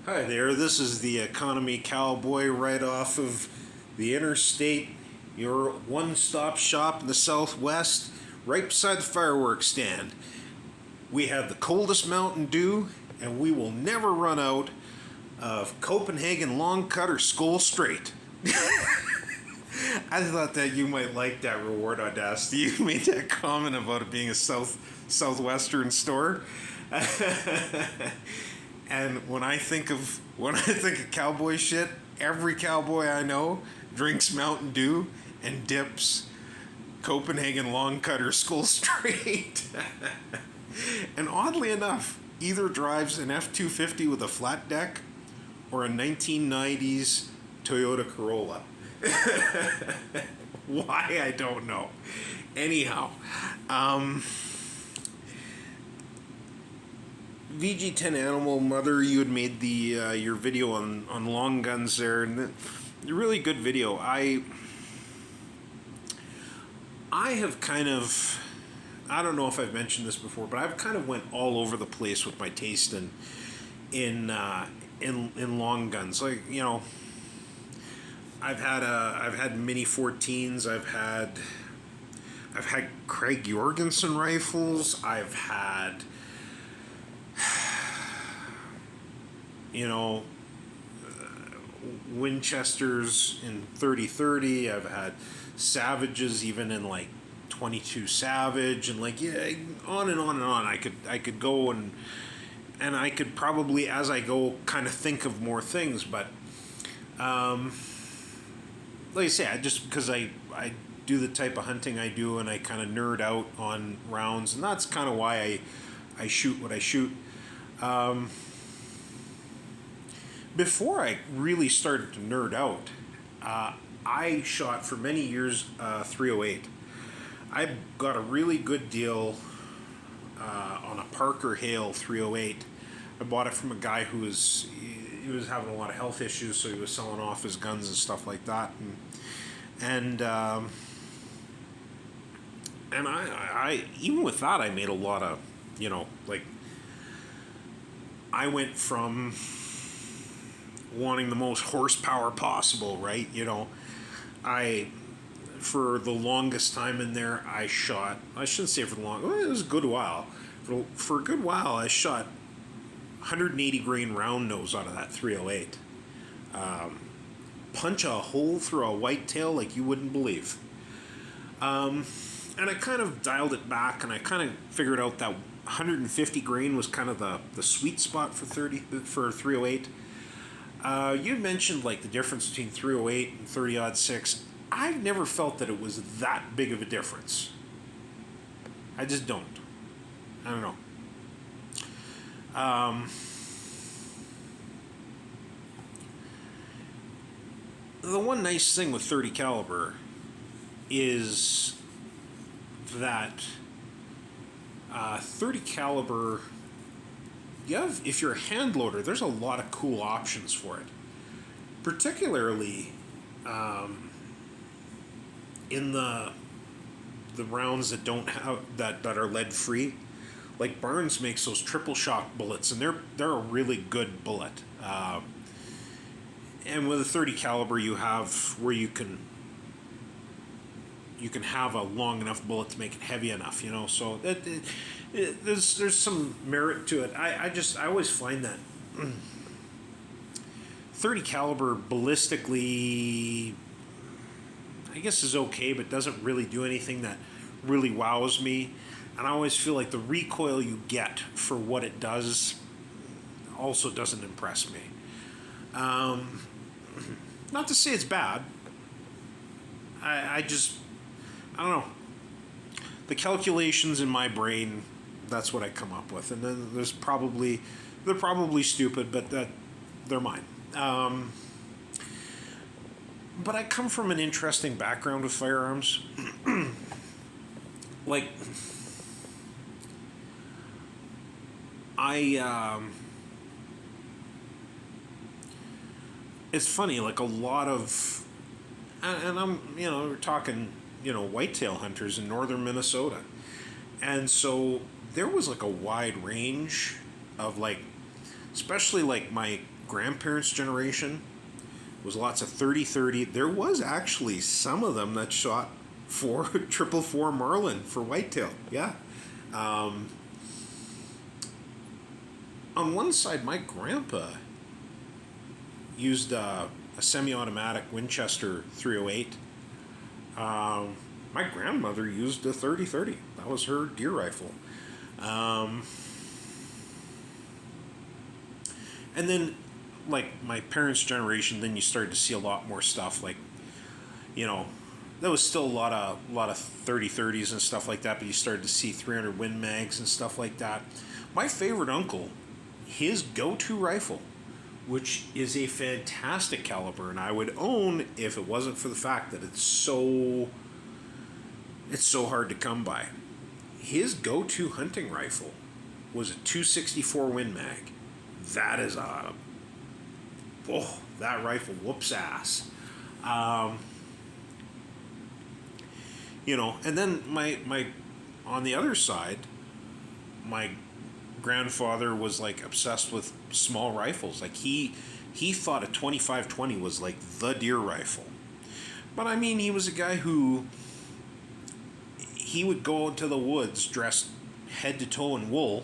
Hi there, this is the Economy Cowboy right off of the interstate, your one stop shop in the southwest, right beside the fireworks stand. We have the coldest Mountain Dew, and we will never run out of Copenhagen Long Cut or Skull Straight. I thought that you might like that reward, Audacity. You made that comment about it being a southwestern store. And when I think of cowboy shit, every cowboy I know drinks Mountain Dew and dips Copenhagen Long Cut or Skull Straight. And oddly enough, either drives an F-250 with a flat deck or a 1990s Toyota Corolla. Why, I don't know. Anyhow, VG10 Animal Mother, you had made the your video on long guns there, and a really good video. I have kind of, I don't know if I've mentioned this before, but I've kind of went all over the place with my taste in long guns. Like, you know, I've had Mini 14s. I've had Craig Jorgensen rifles. I've had, you know, Winchesters in 30-30. I've had Savages even in like 22 Savage, and like, yeah, on and on and on. I could go and I could probably, as I go, kind of think of more things, but like I say, because I do the type of hunting I do, and I kind of nerd out on rounds, and that's kind of why I shoot what I shoot. Before I really started to nerd out, I shot for many years 308. I got a really good deal on a Parker Hale 308. I bought it from a guy he was having a lot of health issues, so he was selling off his guns and stuff like that, and I even with that, I made a lot of, you know, like, I went from wanting the most horsepower possible, right? You know, for the longest time in there, I shouldn't say for the long, well, it was a good while. For a good while, I shot 180 grain round nose out of that 308. Punch a hole through a whitetail like you wouldn't believe. And I kind of dialed it back, and I kind of figured out that 150 grain was kind of the sweet spot for 308. You mentioned like the difference between 308 and 30-06. I've never felt that it was that big of a difference. I just don't. I don't know. The one nice thing with 30 caliber is that 30 caliber, if you're a hand loader, there's a lot of cool options for it. Particularly in the rounds that don't have that are lead free. Like Barnes makes those triple shock bullets, and they're a really good bullet. And with a 30 caliber, you have where you can have a long enough bullet to make it heavy enough, you know. So there's some merit to it. I always find that 30 caliber ballistically, I guess, is okay, but doesn't really do anything that really wows me. And I always feel like the recoil you get for what it does also doesn't impress me. Not to say it's bad. I don't know. The calculations in my brain, that's what I come up with. And then they're probably stupid, but they're mine. But I come from an interesting background with firearms. Like, it's funny, like a lot of, and I'm, you know, we're talking, you know, whitetail hunters in northern Minnesota. And so there was like a wide range of, like, especially like my grandparents' generation was lots of 30-30. There was actually some of them that shot for 444 marlin for whitetail. Yeah. On one side, my grandpa used a semi-automatic Winchester 308. My grandmother used a 30-30. That was her deer rifle. And then, like my parents' generation, then you started to see a lot more stuff. Like, there was still a lot of 30-30s and stuff like that, but you started to see 300 Win Mags and stuff like that. My favorite uncle, his go-to rifle, which is a fantastic caliber, and I would own if it wasn't for the fact that it's so hard to come by. His go-to hunting rifle was a 264 Win Mag. That is that rifle whoops ass. And then my on the other side, my grandfather was like obsessed with small rifles. Like he thought a 25-20 was like the deer rifle. But I mean, he was a guy who he would go into the woods dressed head to toe in wool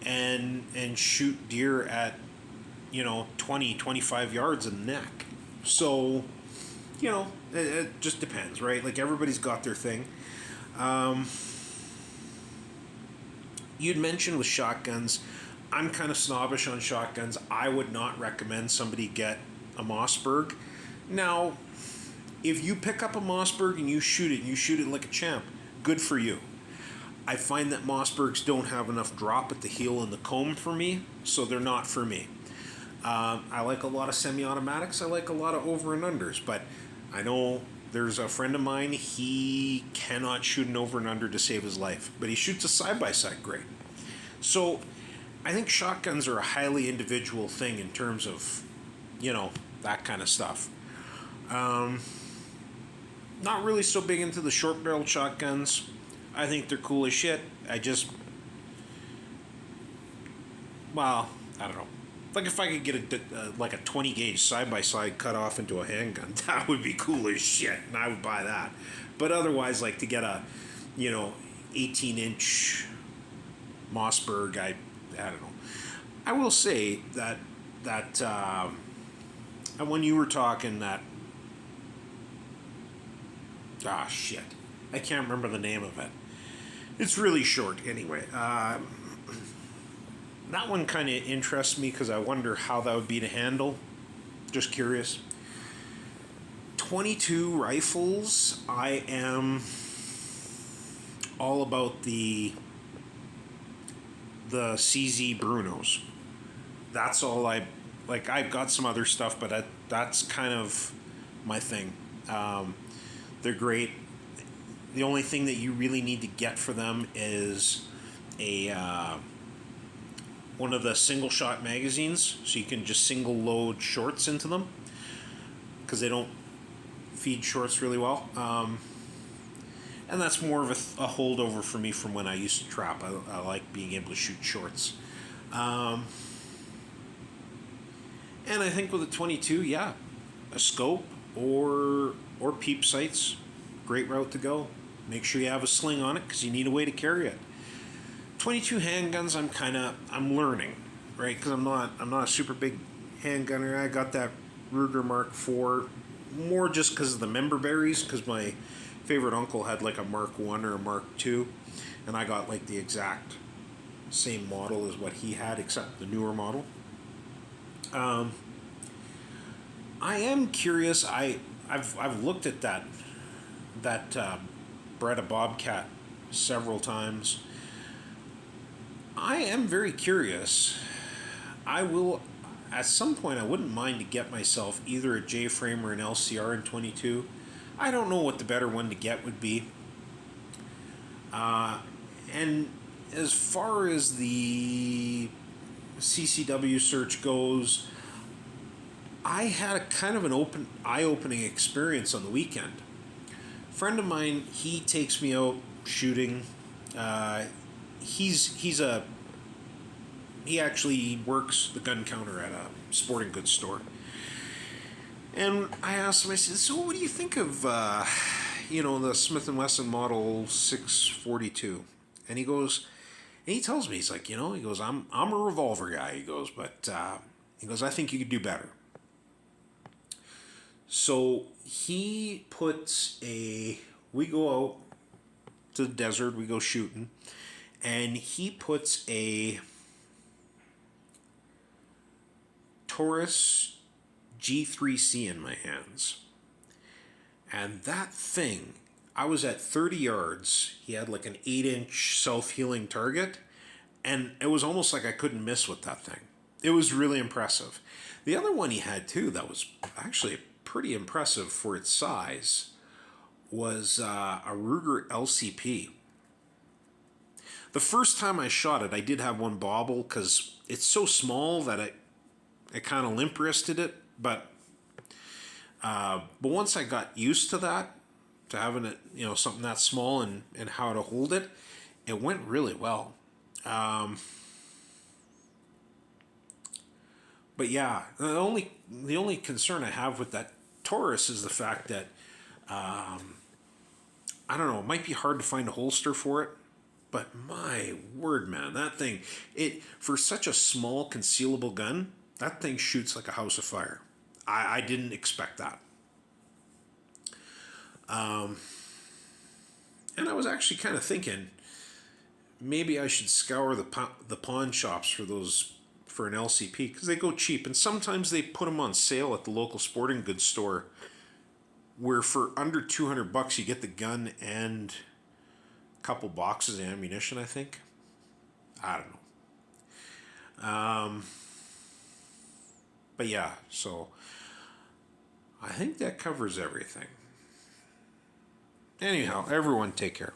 and shoot deer at 20-25 yards in the neck. So it just depends, right? Like everybody's got their thing. You'd mentioned with shotguns, I'm kind of snobbish on shotguns. I would not recommend somebody get a Mossberg. Now, if you pick up a Mossberg and you shoot it like a champ, good for you. I find that Mossbergs don't have enough drop at the heel and the comb for me, so they're not for me. I like a lot of semi-automatics. I like a lot of over and unders, but I know there's a friend of mine, he cannot shoot an over and under to save his life, but he shoots a side-by-side great. So I think shotguns are a highly individual thing in terms of, that kind of stuff. Not really so big into the short-barreled shotguns. I think they're cool as shit. I don't know. Like if I could get a 20 gauge side by side cut off into a handgun, that would be cool as shit, and I would buy that. But otherwise, like to get a 18-inch Mossberg, I don't know. I will say that when you were talking that, shit, I can't remember the name of it. It's really short anyway. That one kind of interests me because I wonder how that would be to handle. Just curious. 22 rifles, I am all about the CZ Brunos. That's all I like. I've got some other stuff, but that's kind of my thing. They're great. The only thing that you really need to get for them is one of the single shot magazines, so you can just single load shorts into them because they don't feed shorts really well. And that's more of a holdover for me from when I used to trap. I like being able to shoot shorts. And I think with a 22, a scope or peep sights, great route to go. Make sure you have a sling on it because you need a way to carry it. 22 handguns, I'm learning, right? Because I'm not a super big handgunner. I got that Ruger Mark IV more just because of the member berries, because my favorite uncle had like a Mark I or a Mark II, and I got like the exact same model as what he had, except the newer model. I am curious. I've looked at that Beretta Bobcat several times. I am very curious. I will, at some point, I wouldn't mind to get myself either a J-frame or an LCR in 22. I don't know what the better one to get would be. And as far as the CCW search goes, I had a kind of an eye-opening experience on the weekend. A friend of mine, he takes me out shooting. He's a he actually works the gun counter at a sporting goods store. And I asked him, I said, so what do you think of, the Smith & Wesson Model 642? And he goes, and he tells me, he's like, he goes, I'm a revolver guy. He goes, but he goes, I think you could do better. So he puts we go out to the desert, we go shooting, and he puts a Taurus G3C in my hands. And that thing, I was at 30 yards. He had like an 8-inch self-healing target, and it was almost like I couldn't miss with that thing. It was really impressive. The other one he had too that was actually pretty impressive for its size was a Ruger LCP. The first time I shot it, I did have one bobble because it's so small that I kind of limp wristed it. But once I got used to that, to having it, something that small and how to hold it, it went really well. But yeah, the only concern I have with that Taurus is the fact that I don't know, it might be hard to find a holster for it, but my word, man, that thing, for such a small concealable gun, that thing shoots like a house of fire. I didn't expect that. And I was actually kind of thinking maybe I should scour the pawn shops for an LCP because they go cheap, and sometimes they put them on sale at the local sporting goods store where for under $200 you get the gun and a couple boxes of ammunition, I think. I don't know. But yeah, so I think that covers everything. Anyhow, everyone take care.